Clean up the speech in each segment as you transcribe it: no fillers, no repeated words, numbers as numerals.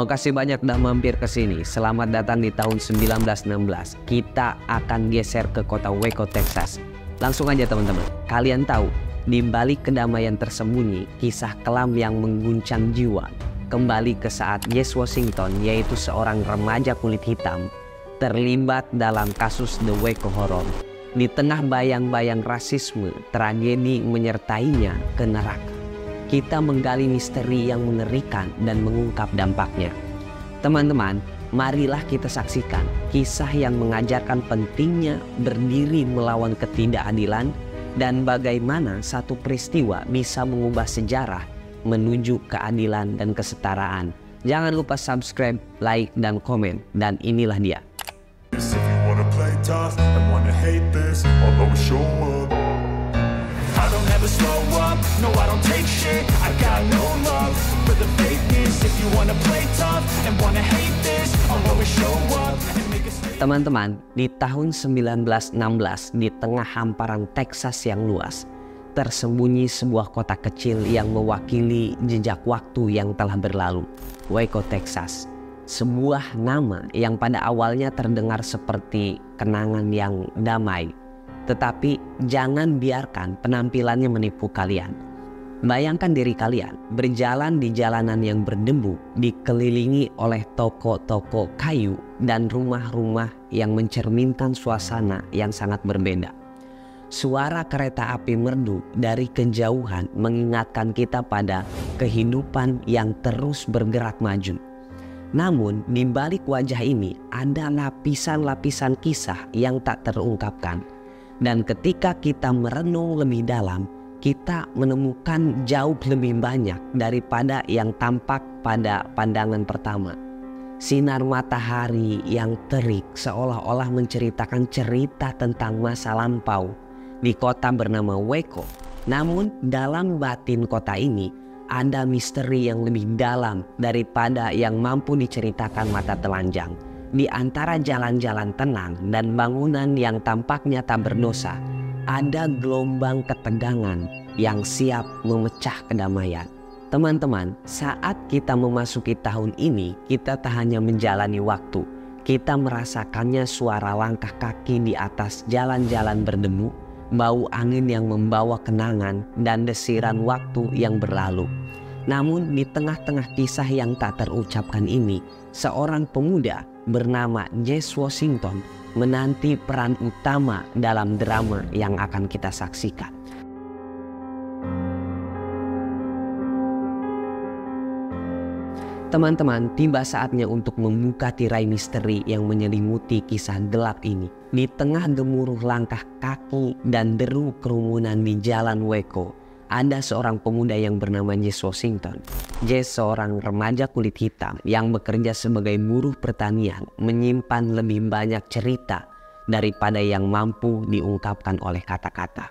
Terima kasih banyak udah mampir ke sini. Selamat datang di tahun 1916. Kita akan geser ke kota Waco, Texas. Langsung aja teman-teman. Kalian tahu, di balik kedamaian tersembunyi, kisah kelam yang mengguncang jiwa. Kembali ke saat Jesse Washington, yaitu seorang remaja kulit hitam, terlibat dalam kasus The Waco Horror. Di tengah bayang-bayang rasisme, tragedi menyertainya ke neraka. Kita menggali misteri yang mengerikan dan mengungkap dampaknya. Teman-teman, marilah kita saksikan kisah yang mengajarkan pentingnya berdiri melawan ketidakadilan dan bagaimana satu peristiwa bisa mengubah sejarah menuju keadilan dan kesetaraan. Jangan lupa subscribe, like, dan komen. Dan inilah dia. Teman-teman, di tahun 1916, di tengah hamparan Texas yang luas, tersembunyi sebuah kota kecil yang mewakili jejak waktu yang telah berlalu, Waco, Texas. Sebuah nama yang pada awalnya terdengar seperti kenangan yang damai. Tetapi jangan biarkan penampilannya menipu kalian. Bayangkan diri kalian berjalan di jalanan yang berdebu, dikelilingi oleh toko-toko kayu dan rumah-rumah yang mencerminkan suasana yang sangat berbeda. Suara kereta api merdu dari kejauhan mengingatkan kita pada kehidupan yang terus bergerak maju. Namun di balik wajah ini ada lapisan-lapisan kisah yang tak terungkapkan. Dan ketika kita merenung lebih dalam, kita menemukan jauh lebih banyak daripada yang tampak pada pandangan pertama. Sinar matahari yang terik seolah-olah menceritakan cerita tentang masa lampau di kota bernama Waco. Namun dalam batin kota ini ada misteri yang lebih dalam daripada yang mampu diceritakan mata telanjang. Di antara jalan-jalan tenang dan bangunan yang tampaknya tak berdosa, ada gelombang ketegangan yang siap memecah kedamaian. Teman-teman, saat kita memasuki tahun ini, kita tak hanya menjalani waktu, kita merasakannya suara langkah kaki di atas jalan-jalan berdebu, bau angin yang membawa kenangan, dan desiran waktu yang berlalu. Namun di tengah-tengah kisah yang tak terucapkan ini, seorang pemuda bernama Jesse Washington menanti peran utama dalam drama yang akan kita saksikan. Teman-teman, tiba saatnya untuk membuka tirai misteri yang menyelimuti kisah gelap ini. Di tengah gemuruh langkah kaki dan deru kerumunan di jalan Waco, ada seorang pemuda yang bernama Jesse Washington. Jesse seorang remaja kulit hitam yang bekerja sebagai buruh pertanian, menyimpan lebih banyak cerita daripada yang mampu diungkapkan oleh kata-kata.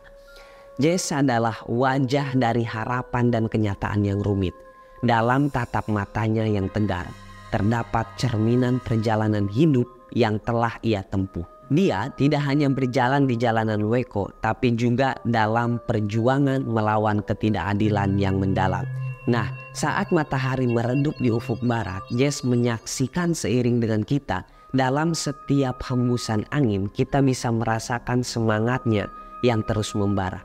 Jesse adalah wajah dari harapan dan kenyataan yang rumit. Dalam tatap matanya yang tegar, terdapat cerminan perjalanan hidup yang telah ia tempuh. Dia tidak hanya berjalan di jalanan Waco, tapi juga dalam perjuangan melawan ketidakadilan yang mendalam. Nah, saat matahari meredup di ufuk barat, Jesse menyaksikan seiring dengan kita. Dalam setiap hembusan angin, kita bisa merasakan semangatnya yang terus membara.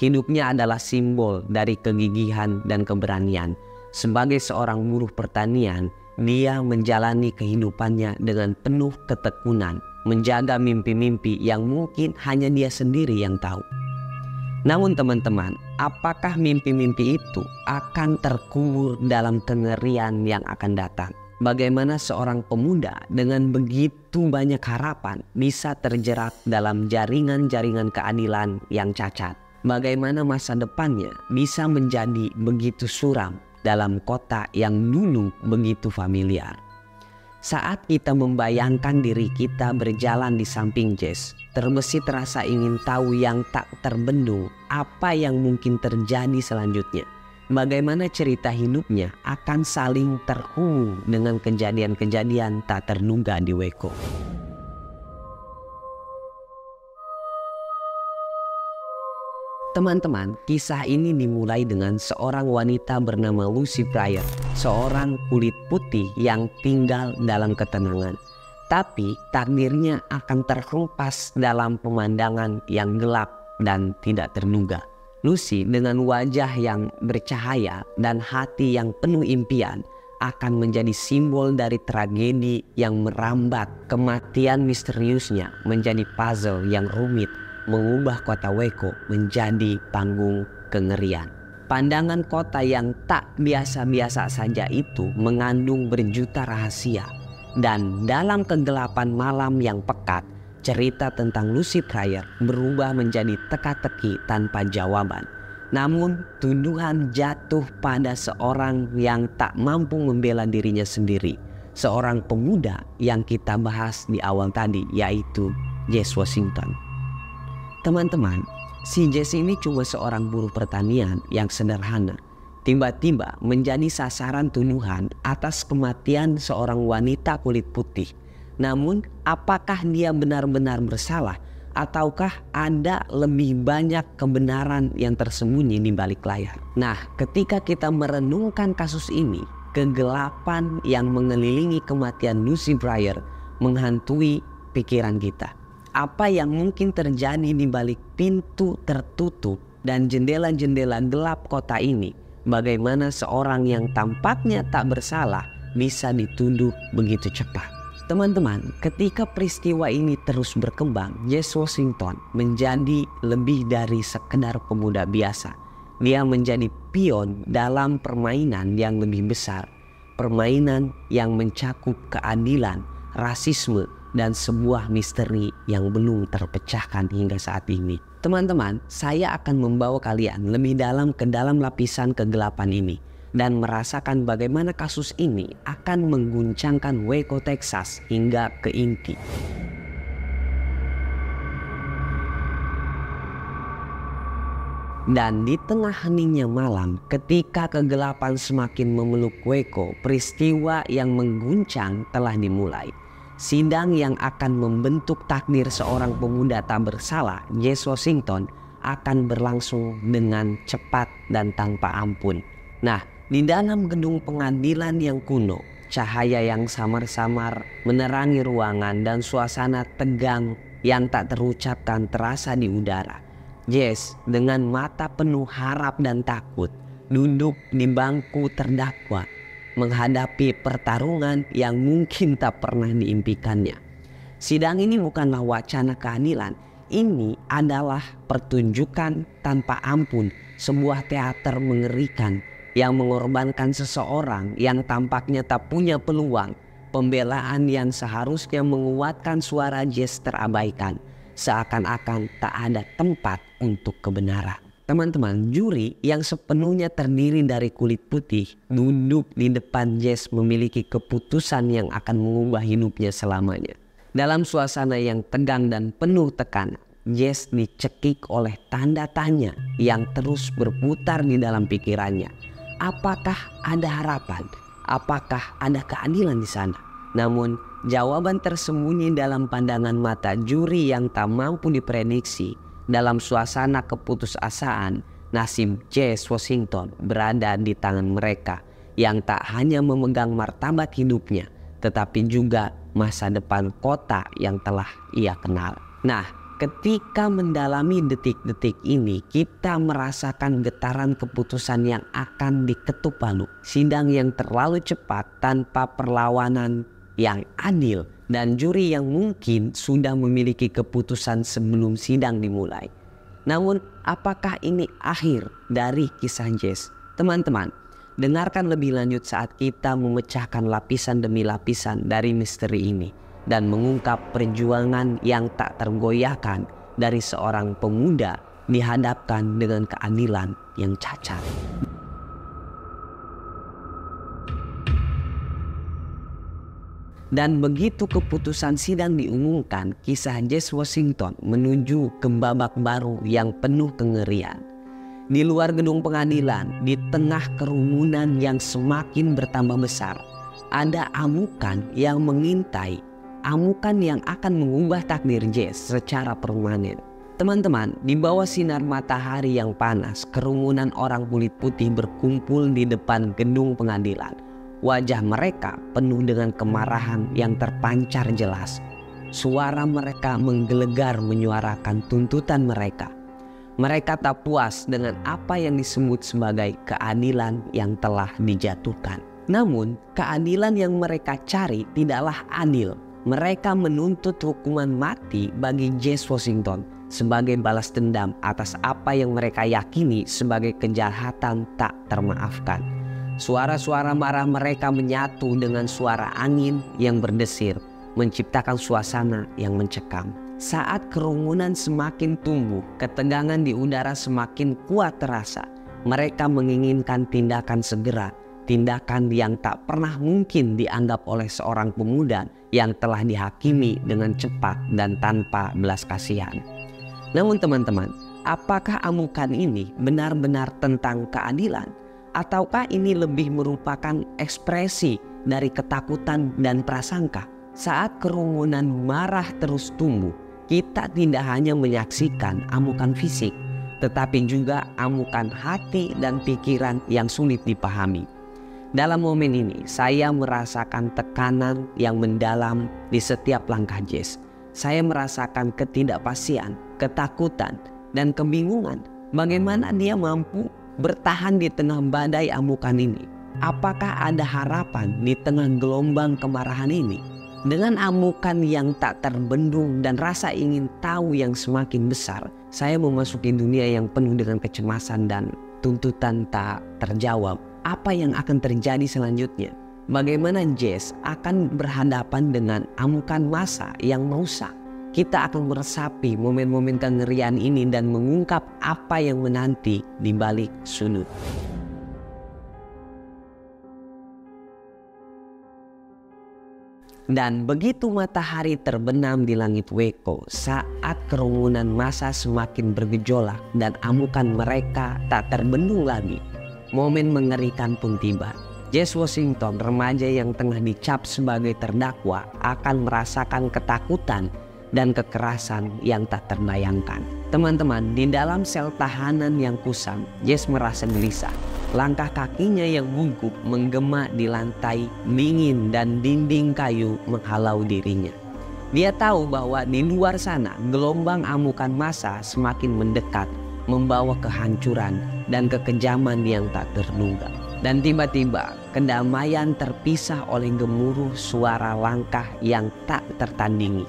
Hidupnya adalah simbol dari kegigihan dan keberanian. Sebagai seorang buruh pertanian, dia menjalani kehidupannya dengan penuh ketekunan, menjaga mimpi-mimpi yang mungkin hanya dia sendiri yang tahu. Namun teman-teman, apakah mimpi-mimpi itu akan terkubur dalam kengerian yang akan datang? Bagaimana seorang pemuda dengan begitu banyak harapan bisa terjerat dalam jaringan-jaringan keadilan yang cacat? Bagaimana masa depannya bisa menjadi begitu suram dalam kota yang dulu begitu familiar? Saat kita membayangkan diri kita berjalan di samping Jesse, terbesit rasa ingin tahu yang tak terbendung apa yang mungkin terjadi selanjutnya. Bagaimana cerita hidupnya akan saling terhubung dengan kejadian-kejadian tak terduga di Waco. Teman-teman, kisah ini dimulai dengan seorang wanita bernama Lucy Pryor, seorang kulit putih yang tinggal dalam ketenangan. Tapi takdirnya akan terhempas dalam pemandangan yang gelap dan tidak terduga. Lucy dengan wajah yang bercahaya dan hati yang penuh impian akan menjadi simbol dari tragedi yang merambat. Kematian misteriusnya menjadi puzzle yang rumit, mengubah kota Waco menjadi panggung kengerian. Pandangan kota yang tak biasa-biasa saja itu mengandung berjuta rahasia. Dan dalam kegelapan malam yang pekat, cerita tentang Lucy Pryor berubah menjadi teka-teki tanpa jawaban. Namun tuduhan jatuh pada seorang yang tak mampu membela dirinya sendiri. Seorang pemuda yang kita bahas di awal tadi, yaitu Jesse Washington. Teman-teman, si Jesse ini cuma seorang buruh pertanian yang sederhana. Tiba-tiba menjadi sasaran tuduhan atas kematian seorang wanita kulit putih. Namun, apakah dia benar-benar bersalah? Ataukah ada lebih banyak kebenaran yang tersembunyi di balik layar? Nah, ketika kita merenungkan kasus ini, kegelapan yang mengelilingi kematian Lucy Pryor menghantui pikiran kita. Apa yang mungkin terjadi di balik pintu tertutup dan jendela-jendela gelap kota ini? Bagaimana seorang yang tampaknya tak bersalah bisa dituduh begitu cepat? Teman-teman, ketika peristiwa ini terus berkembang, Jesse Washington menjadi lebih dari sekedar pemuda biasa. Dia menjadi pion dalam permainan yang lebih besar. Permainan yang mencakup keadilan, rasisme, dan sebuah misteri yang belum terpecahkan hingga saat ini. Teman-teman, saya akan membawa kalian lebih dalam ke dalam lapisan kegelapan ini dan merasakan bagaimana kasus ini akan mengguncangkan Waco, Texas hingga ke inti. Dan di tengah heningnya malam, ketika kegelapan semakin memeluk Waco, peristiwa yang mengguncang telah dimulai. Sidang yang akan membentuk takdir seorang pemuda tak bersalah, Jesse Washington, akan berlangsung dengan cepat dan tanpa ampun. Nah, di dalam gedung pengadilan yang kuno, cahaya yang samar-samar menerangi ruangan dan suasana tegang yang tak terucapkan terasa di udara. Jesse dengan mata penuh harap dan takut duduk di bangku terdakwa, menghadapi pertarungan yang mungkin tak pernah diimpikannya. Sidang ini bukanlah wacana keadilan, ini adalah pertunjukan tanpa ampun, sebuah teater mengerikan yang mengorbankan seseorang yang tampaknya tak punya peluang. Pembelaan yang seharusnya menguatkan suara Jesse terabaikan, seakan-akan tak ada tempat untuk kebenaran. Teman-teman, juri yang sepenuhnya terdiri dari kulit putih duduk di depan Jesse memiliki keputusan yang akan mengubah hidupnya selamanya. Dalam suasana yang tegang dan penuh tekanan, Jesse dicekik oleh tanda tanya yang terus berputar di dalam pikirannya. Apakah ada harapan? Apakah ada keadilan di sana? Namun, jawaban tersembunyi dalam pandangan mata juri yang tak mampu diprediksi. Dalam suasana keputusasaan, nasib Jesse Washington berada di tangan mereka yang tak hanya memegang martabat hidupnya, tetapi juga masa depan kota yang telah ia kenal. Nah, ketika mendalami detik-detik ini, kita merasakan getaran keputusan yang akan diketuk palu. Sidang yang terlalu cepat tanpa perlawanan yang adil, dan juri yang mungkin sudah memiliki keputusan sebelum sidang dimulai. Namun, apakah ini akhir dari kisah Jesse? Teman-teman, dengarkan lebih lanjut saat kita memecahkan lapisan demi lapisan dari misteri ini dan mengungkap perjuangan yang tak tergoyahkan dari seorang pemuda dihadapkan dengan keadilan yang cacat. Dan begitu keputusan sidang diumumkan, kisah Jesse Washington menuju ke babak baru yang penuh kengerian. Di luar gedung pengadilan, di tengah kerumunan yang semakin bertambah besar, ada amukan yang mengintai, amukan yang akan mengubah takdir Jesse secara permanen. Teman-teman, di bawah sinar matahari yang panas, kerumunan orang kulit putih berkumpul di depan gedung pengadilan. Wajah mereka penuh dengan kemarahan yang terpancar jelas. Suara mereka menggelegar menyuarakan tuntutan mereka. Mereka tak puas dengan apa yang disebut sebagai keadilan yang telah dijatuhkan. Namun, keadilan yang mereka cari tidaklah adil. Mereka menuntut hukuman mati bagi Jesse Washington sebagai balas dendam atas apa yang mereka yakini sebagai kejahatan tak termaafkan. Suara-suara marah mereka menyatu dengan suara angin yang berdesir, menciptakan suasana yang mencekam. Saat kerumunan semakin tumbuh, ketegangan di udara semakin kuat terasa. Mereka menginginkan tindakan segera, tindakan yang tak pernah mungkin dianggap oleh seorang pemuda yang telah dihakimi dengan cepat dan tanpa belas kasihan. Namun teman-teman, apakah amukan ini benar-benar tentang keadilan? Ataukah ini lebih merupakan ekspresi dari ketakutan dan prasangka? Saat kerumunan marah terus tumbuh, kita tidak hanya menyaksikan amukan fisik, tetapi juga amukan hati dan pikiran yang sulit dipahami. Dalam momen ini, saya merasakan tekanan yang mendalam di setiap langkah Jesse. Saya merasakan ketidakpastian, ketakutan, dan kebingungan. Bagaimana dia mampu bertahan di tengah badai amukan ini? Apakah ada harapan di tengah gelombang kemarahan ini? Dengan amukan yang tak terbendung dan rasa ingin tahu yang semakin besar, saya memasuki dunia yang penuh dengan kecemasan dan tuntutan tak terjawab. Apa yang akan terjadi selanjutnya? Bagaimana Jesse akan berhadapan dengan amukan massa yang merusak? Kita akan meresapi momen-momen kengerian ini dan mengungkap apa yang menanti di balik sudut. Dan begitu matahari terbenam di langit Waco, saat kerumunan massa semakin bergejolak dan amukan mereka tak terbendung lagi, momen mengerikan pun tiba. Jesse Washington, remaja yang tengah dicap sebagai terdakwa, akan merasakan ketakutan dan kekerasan yang tak terbayangkan. Teman-teman, di dalam sel tahanan yang kusam, Jesse merasa gelisah. Langkah kakinya yang bungkuk menggema di lantai dingin dan dinding kayu menghalau dirinya. Dia tahu bahwa di luar sana gelombang amukan massa semakin mendekat, membawa kehancuran dan kekejaman yang tak terduga. Dan tiba-tiba kedamaian terpisah oleh gemuruh suara langkah yang tak tertandingi.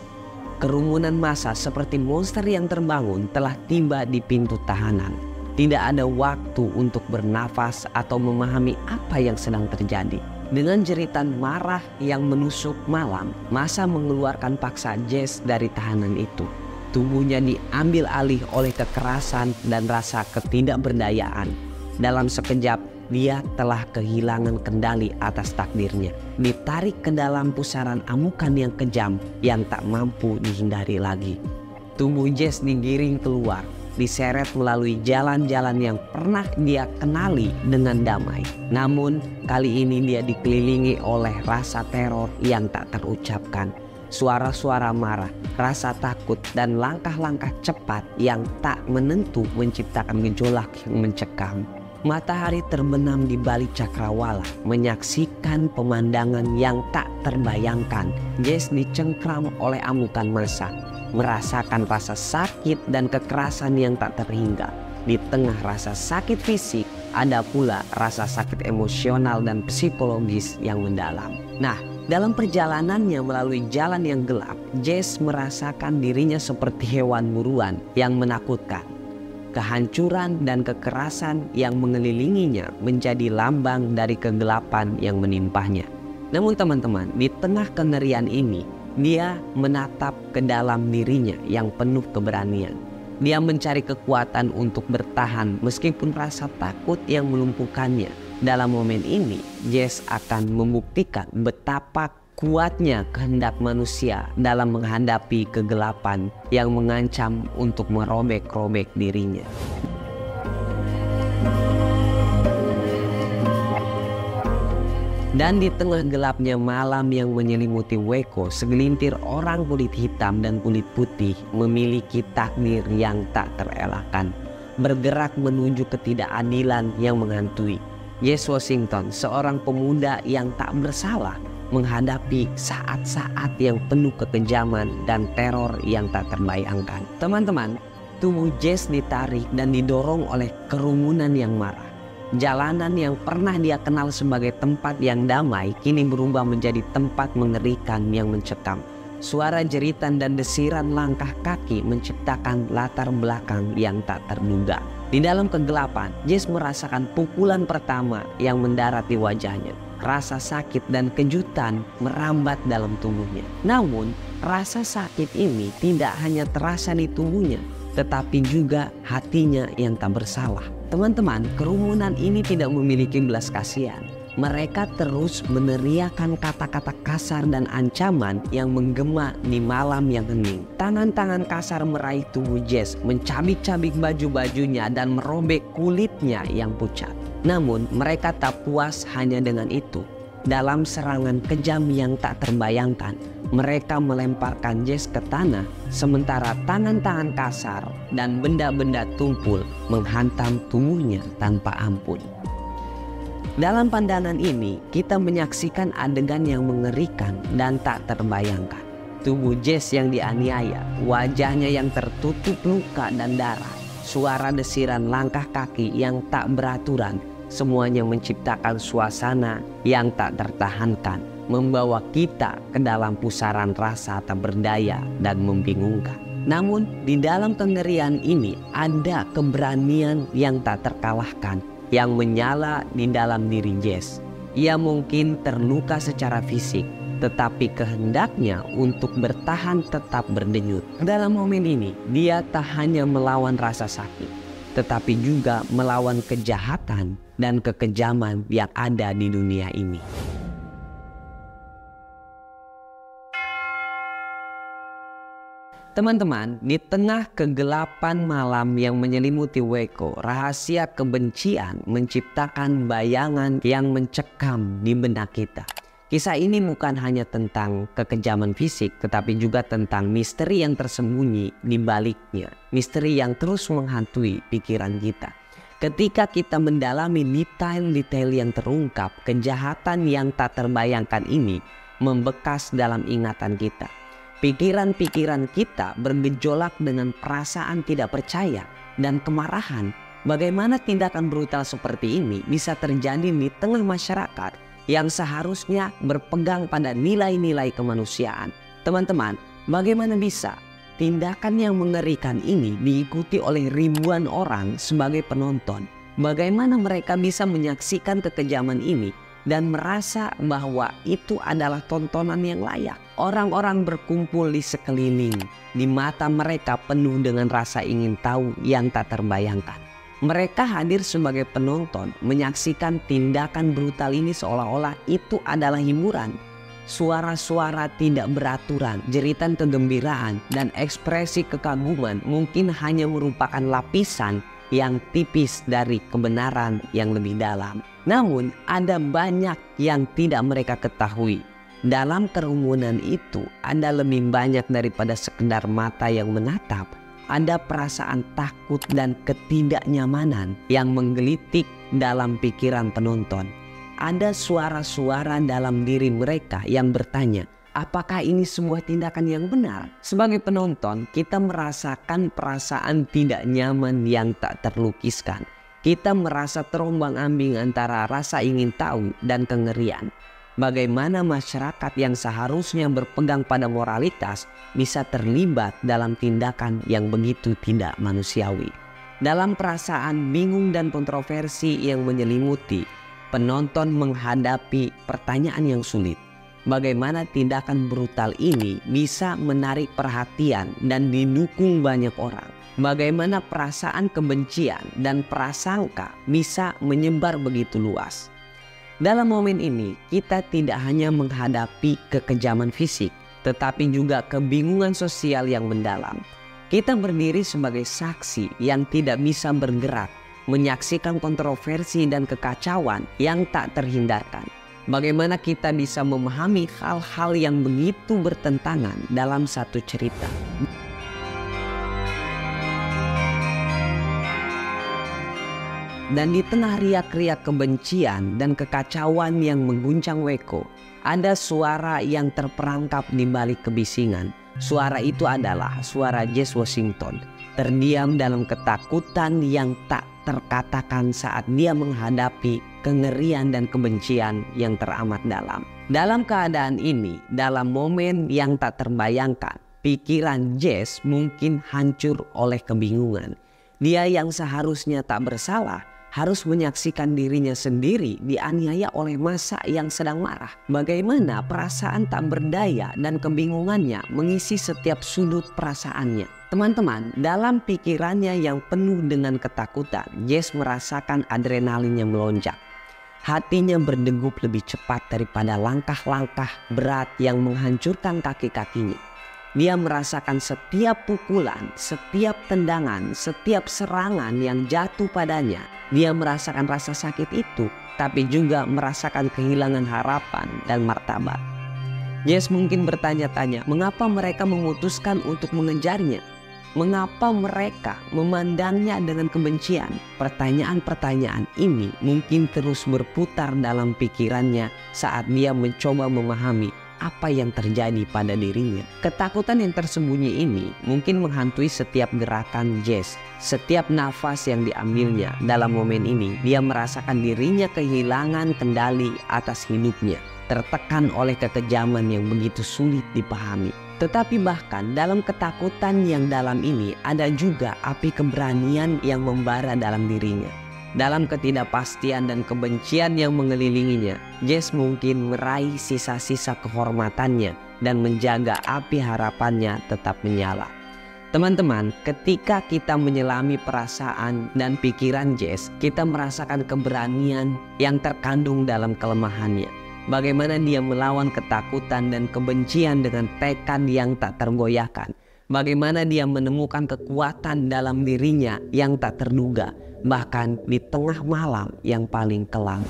Kerumunan massa seperti monster yang terbangun telah tiba di pintu tahanan. Tidak ada waktu untuk bernafas atau memahami apa yang sedang terjadi. Dengan jeritan marah yang menusuk malam, massa mengeluarkan paksa Jesse dari tahanan itu. Tubuhnya diambil alih oleh kekerasan dan rasa ketidakberdayaan. Dalam sekejap, dia telah kehilangan kendali atas takdirnya. Ditarik ke dalam pusaran amukan yang kejam yang tak mampu dihindari lagi. Tubuh Jesse digiring keluar, diseret melalui jalan-jalan yang pernah dia kenali dengan damai. Namun kali ini dia dikelilingi oleh rasa teror yang tak terucapkan. Suara-suara marah, rasa takut, dan langkah-langkah cepat yang tak menentu menciptakan gejolak yang mencekam. Matahari terbenam di balik cakrawala, menyaksikan pemandangan yang tak terbayangkan. Jesse dicengkram oleh amukan massa, merasakan rasa sakit dan kekerasan yang tak terhingga. Di tengah rasa sakit fisik, ada pula rasa sakit emosional dan psikologis yang mendalam. Nah, dalam perjalanannya melalui jalan yang gelap, Jesse merasakan dirinya seperti hewan buruan yang menakutkan. Kehancuran dan kekerasan yang mengelilinginya menjadi lambang dari kegelapan yang menimpahnya. Namun teman-teman, di tengah kengerian ini, dia menatap ke dalam dirinya yang penuh keberanian. Dia mencari kekuatan untuk bertahan meskipun rasa takut yang melumpuhkannya. Dalam momen ini, Jesse akan membuktikan betapa kuatnya kehendak manusia dalam menghadapi kegelapan yang mengancam untuk merobek-robek dirinya. Dan di tengah gelapnya malam yang menyelimuti Waco, segelintir orang kulit hitam dan kulit putih memiliki takdir yang tak terelakkan, bergerak menuju ketidakadilan yang menghantui. Jesse Washington, seorang pemuda yang tak bersalah, menghadapi saat-saat yang penuh kekejaman dan teror yang tak terbayangkan. Teman-teman, tubuh Jesse ditarik dan didorong oleh kerumunan yang marah. Jalanan yang pernah dia kenal sebagai tempat yang damai kini berubah menjadi tempat mengerikan yang mencekam. Suara jeritan dan desiran langkah kaki menciptakan latar belakang yang tak terduga. Di dalam kegelapan, Jesse merasakan pukulan pertama yang mendarat di wajahnya. Rasa sakit dan kejutan merambat dalam tubuhnya. Namun, rasa sakit ini tidak hanya terasa di tubuhnya, tetapi juga hatinya yang tak bersalah. Teman-teman, kerumunan ini tidak memiliki belas kasihan. Mereka terus meneriakkan kata-kata kasar dan ancaman yang menggema di malam yang hening. Tangan-tangan kasar meraih tubuh Jesse, mencabik-cabik baju-bajunya dan merobek kulitnya yang pucat. Namun mereka tak puas hanya dengan itu. Dalam serangan kejam yang tak terbayangkan, mereka melemparkan Jesse ke tanah, sementara tangan-tangan kasar dan benda-benda tumpul menghantam tubuhnya tanpa ampun. Dalam pandangan ini, kita menyaksikan adegan yang mengerikan dan tak terbayangkan. Tubuh Jesse yang dianiaya, wajahnya yang tertutup luka dan darah, suara desiran langkah kaki yang tak beraturan, semuanya menciptakan suasana yang tak tertahankan, membawa kita ke dalam pusaran rasa tak berdaya dan membingungkan. Namun di dalam kengerian ini ada keberanian yang tak terkalahkan yang menyala di dalam diri Jesse. Ia mungkin terluka secara fisik, tetapi kehendaknya untuk bertahan tetap berdenyut. Dalam momen ini, dia tak hanya melawan rasa sakit, tetapi juga melawan kejahatan dan kekejaman yang ada di dunia ini. Teman-teman, di tengah kegelapan malam yang menyelimuti Waco, rahasia kebencian menciptakan bayangan yang mencekam di benak kita. Kisah ini bukan hanya tentang kekejaman fisik, tetapi juga tentang misteri yang tersembunyi di baliknya. Misteri yang terus menghantui pikiran kita. Ketika kita mendalami detail-detail yang terungkap, kejahatan yang tak terbayangkan ini membekas dalam ingatan kita. Pikiran-pikiran kita bergejolak dengan perasaan tidak percaya dan kemarahan. Bagaimana tindakan brutal seperti ini bisa terjadi di tengah masyarakat yang seharusnya berpegang pada nilai-nilai kemanusiaan? Teman-teman, bagaimana bisa tindakan yang mengerikan ini diikuti oleh ribuan orang sebagai penonton? Bagaimana mereka bisa menyaksikan kekejaman ini dan merasa bahwa itu adalah tontonan yang layak? Orang-orang berkumpul di sekeliling, di mata mereka penuh dengan rasa ingin tahu yang tak terbayangkan. Mereka hadir sebagai penonton, menyaksikan tindakan brutal ini seolah-olah itu adalah hiburan. Suara-suara tidak beraturan, jeritan kegembiraan, dan ekspresi kekaguman mungkin hanya merupakan lapisan yang tipis dari kebenaran yang lebih dalam. Namun ada banyak yang tidak mereka ketahui. Dalam kerumunan itu ada lebih banyak daripada sekedar mata yang menatap. Ada perasaan takut dan ketidaknyamanan yang menggelitik dalam pikiran penonton. Ada suara-suara dalam diri mereka yang bertanya, apakah ini sebuah tindakan yang benar? Sebagai penonton, kita merasakan perasaan tidak nyaman yang tak terlukiskan. Kita merasa terombang-ambing antara rasa ingin tahu dan kengerian. Bagaimana masyarakat yang seharusnya berpegang pada moralitas bisa terlibat dalam tindakan yang begitu tidak manusiawi. Dalam perasaan bingung dan kontroversi yang menyelimuti, penonton menghadapi pertanyaan yang sulit. Bagaimana tindakan brutal ini bisa menarik perhatian dan didukung banyak orang? Bagaimana perasaan kebencian dan prasangka bisa menyebar begitu luas? Dalam momen ini, kita tidak hanya menghadapi kekejaman fisik, tetapi juga kebingungan sosial yang mendalam. Kita berdiri sebagai saksi yang tidak bisa bergerak, menyaksikan kontroversi dan kekacauan yang tak terhindarkan. Bagaimana kita bisa memahami hal-hal yang begitu bertentangan dalam satu cerita. Dan di tengah riak-riak kebencian dan kekacauan yang mengguncang Waco, ada suara yang terperangkap di balik kebisingan. Suara itu adalah suara Jesse Washington, terdiam dalam ketakutan yang tak terkatakan saat dia menghadapi kengerian dan kebencian yang teramat dalam. Dalam keadaan ini, dalam momen yang tak terbayangkan, pikiran Jesse mungkin hancur oleh kebingungan. Dia yang seharusnya tak bersalah harus menyaksikan dirinya sendiri dianiaya oleh massa yang sedang marah. Bagaimana perasaan tak berdaya dan kebingungannya mengisi setiap sudut perasaannya. Teman-teman, dalam pikirannya yang penuh dengan ketakutan, Jesse merasakan adrenalinnya melonjak. Hatinya berdegup lebih cepat daripada langkah-langkah berat yang menghancurkan kaki-kakinya. Dia merasakan setiap pukulan, setiap tendangan, setiap serangan yang jatuh padanya. Dia merasakan rasa sakit itu, tapi juga merasakan kehilangan harapan dan martabat. Jesse mungkin bertanya-tanya, mengapa mereka memutuskan untuk mengejarnya? Mengapa mereka memandangnya dengan kebencian? Pertanyaan-pertanyaan ini mungkin terus berputar dalam pikirannya saat dia mencoba memahami apa yang terjadi pada dirinya. Ketakutan yang tersembunyi ini mungkin menghantui setiap gerakan Jesse. Setiap nafas yang diambilnya dalam momen ini, dia merasakan dirinya kehilangan kendali atas hidupnya, tertekan oleh kekejaman yang begitu sulit dipahami. Tetapi bahkan dalam ketakutan yang dalam ini ada juga api keberanian yang membara dalam dirinya. Dalam ketidakpastian dan kebencian yang mengelilinginya, Jesse mungkin meraih sisa-sisa kehormatannya dan menjaga api harapannya tetap menyala. Teman-teman, ketika kita menyelami perasaan dan pikiran Jesse, kita merasakan keberanian yang terkandung dalam kelemahannya. Bagaimana dia melawan ketakutan dan kebencian dengan tekad yang tak tergoyahkan. Bagaimana dia menemukan kekuatan dalam dirinya yang tak terduga, bahkan di tengah malam yang paling kelam.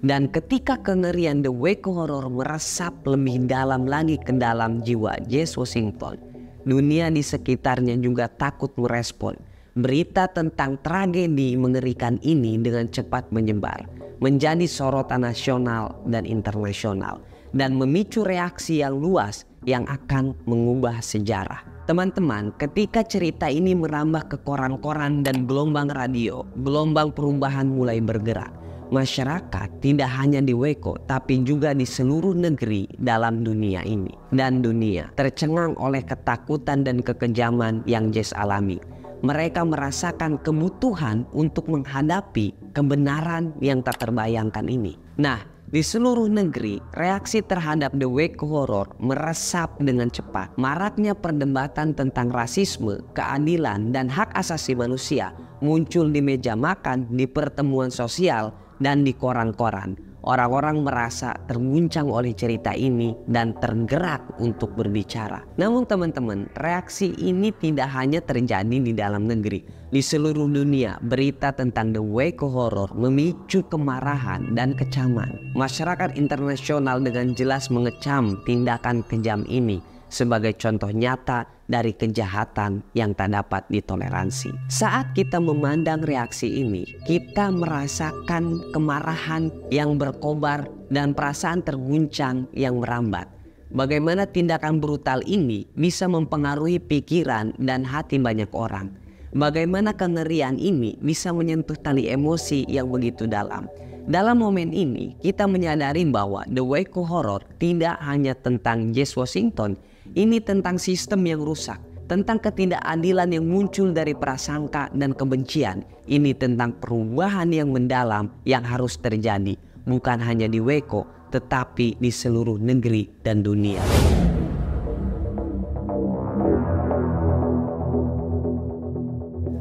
Dan ketika kengerian The Waco Horror meresap lebih dalam lagi ke dalam jiwa Jesse Washington, dunia di sekitarnya juga takut merespon. Berita tentang tragedi mengerikan ini dengan cepat menyebar, menjadi sorotan nasional dan internasional, dan memicu reaksi yang luas yang akan mengubah sejarah. Teman-teman, ketika cerita ini merambah ke koran-koran dan gelombang radio, gelombang perubahan mulai bergerak. Masyarakat tidak hanya di Waco, tapi juga di seluruh negeri dalam dunia ini. Dan dunia tercengang oleh ketakutan dan kekejaman yang Jesse alami. Mereka merasakan kebutuhan untuk menghadapi kebenaran yang tak terbayangkan ini. Nah, di seluruh negeri, reaksi terhadap The Waco Horror meresap dengan cepat. Maraknya perdebatan tentang rasisme, keadilan, dan hak asasi manusia muncul di meja makan, di pertemuan sosial, dan di koran-koran. Orang-orang merasa terguncang oleh cerita ini dan tergerak untuk berbicara. Namun teman-teman, reaksi ini tidak hanya terjadi di dalam negeri. Di seluruh dunia, berita tentang The Waco Horror memicu kemarahan dan kecaman. Masyarakat internasional dengan jelas mengecam tindakan kejam ini sebagai contoh nyata dari kejahatan yang tak dapat ditoleransi. Saat kita memandang reaksi ini, kita merasakan kemarahan yang berkobar dan perasaan terguncang yang merambat. Bagaimana tindakan brutal ini bisa mempengaruhi pikiran dan hati banyak orang. Bagaimana kengerian ini bisa menyentuh tali emosi yang begitu dalam. Dalam momen ini, kita menyadari bahwa The Waco Horror tidak hanya tentang Jesse Washington. Ini tentang sistem yang rusak, tentang ketidakadilan yang muncul dari prasangka dan kebencian. Ini tentang perubahan yang mendalam yang harus terjadi, bukan hanya di Waco, tetapi di seluruh negeri dan dunia.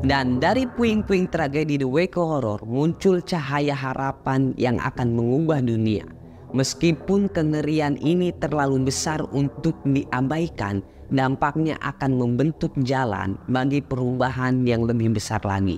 Dan dari puing-puing tragedi The Waco Horror muncul cahaya harapan yang akan mengubah dunia. Meskipun kengerian ini terlalu besar untuk diabaikan, dampaknya akan membentuk jalan bagi perubahan yang lebih besar lagi.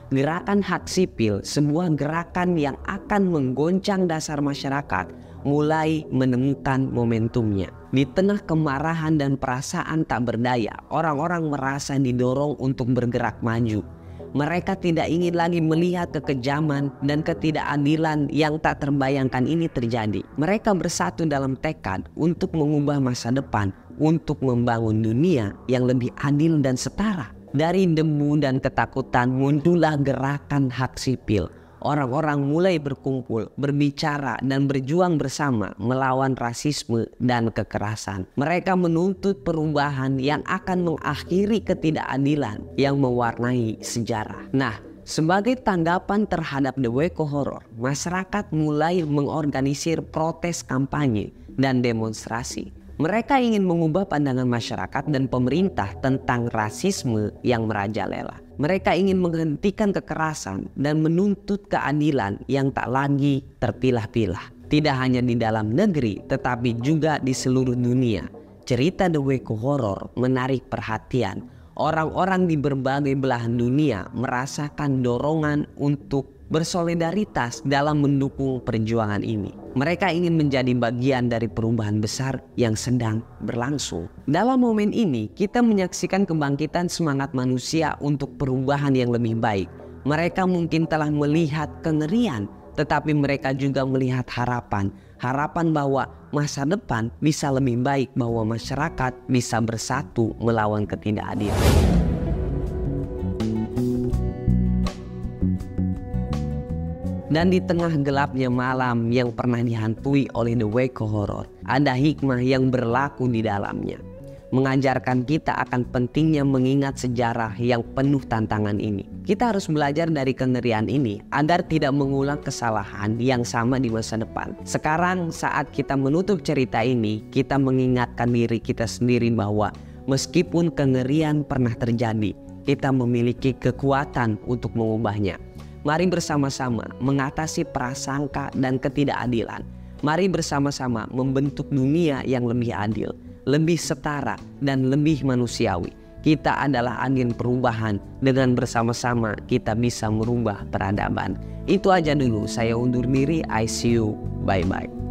Gerakan hak sipil, sebuah gerakan yang akan menggoncang dasar masyarakat, mulai menemukan momentumnya. Di tengah kemarahan dan perasaan tak berdaya, orang-orang merasa didorong untuk bergerak maju. Mereka tidak ingin lagi melihat kekejaman dan ketidakadilan yang tak terbayangkan ini terjadi. Mereka bersatu dalam tekad untuk mengubah masa depan, untuk membangun dunia yang lebih adil dan setara. Dari debu dan ketakutan muncullah gerakan hak sipil. Orang-orang mulai berkumpul, berbicara dan berjuang bersama melawan rasisme dan kekerasan. Mereka menuntut perubahan yang akan mengakhiri ketidakadilan yang mewarnai sejarah. Nah, sebagai tanggapan terhadap The Waco Horror, masyarakat mulai mengorganisir protes kampanye dan demonstrasi. Mereka ingin mengubah pandangan masyarakat dan pemerintah tentang rasisme yang merajalela. Mereka ingin menghentikan kekerasan dan menuntut keadilan yang tak lagi terpilah-pilah. Tidak hanya di dalam negeri, tetapi juga di seluruh dunia. Cerita The Waco Horror menarik perhatian. Orang-orang di berbagai belahan dunia merasakan dorongan untuk bersolidaritas dalam mendukung perjuangan ini. Mereka ingin menjadi bagian dari perubahan besar yang sedang berlangsung. Dalam momen ini, kita menyaksikan kebangkitan semangat manusia untuk perubahan yang lebih baik. Mereka mungkin telah melihat kengerian, tetapi mereka juga melihat harapan. Harapan bahwa masa depan bisa lebih baik, bahwa masyarakat bisa bersatu melawan ketidakadilan. Dan di tengah gelapnya malam yang pernah dihantui oleh The Waco Horror, ada hikmah yang berlaku di dalamnya. Mengajarkan kita akan pentingnya mengingat sejarah yang penuh tantangan ini. Kita harus belajar dari kengerian ini agar tidak mengulang kesalahan yang sama di masa depan. Sekarang saat kita menutup cerita ini, kita mengingatkan diri kita sendiri bahwa meskipun kengerian pernah terjadi, kita memiliki kekuatan untuk mengubahnya. Mari bersama-sama mengatasi prasangka dan ketidakadilan. Mari bersama-sama membentuk dunia yang lebih adil, lebih setara, dan lebih manusiawi. Kita adalah agen perubahan. Dengan bersama-sama kita bisa merubah peradaban. Itu aja dulu, saya undur diri. I see you. Bye-bye.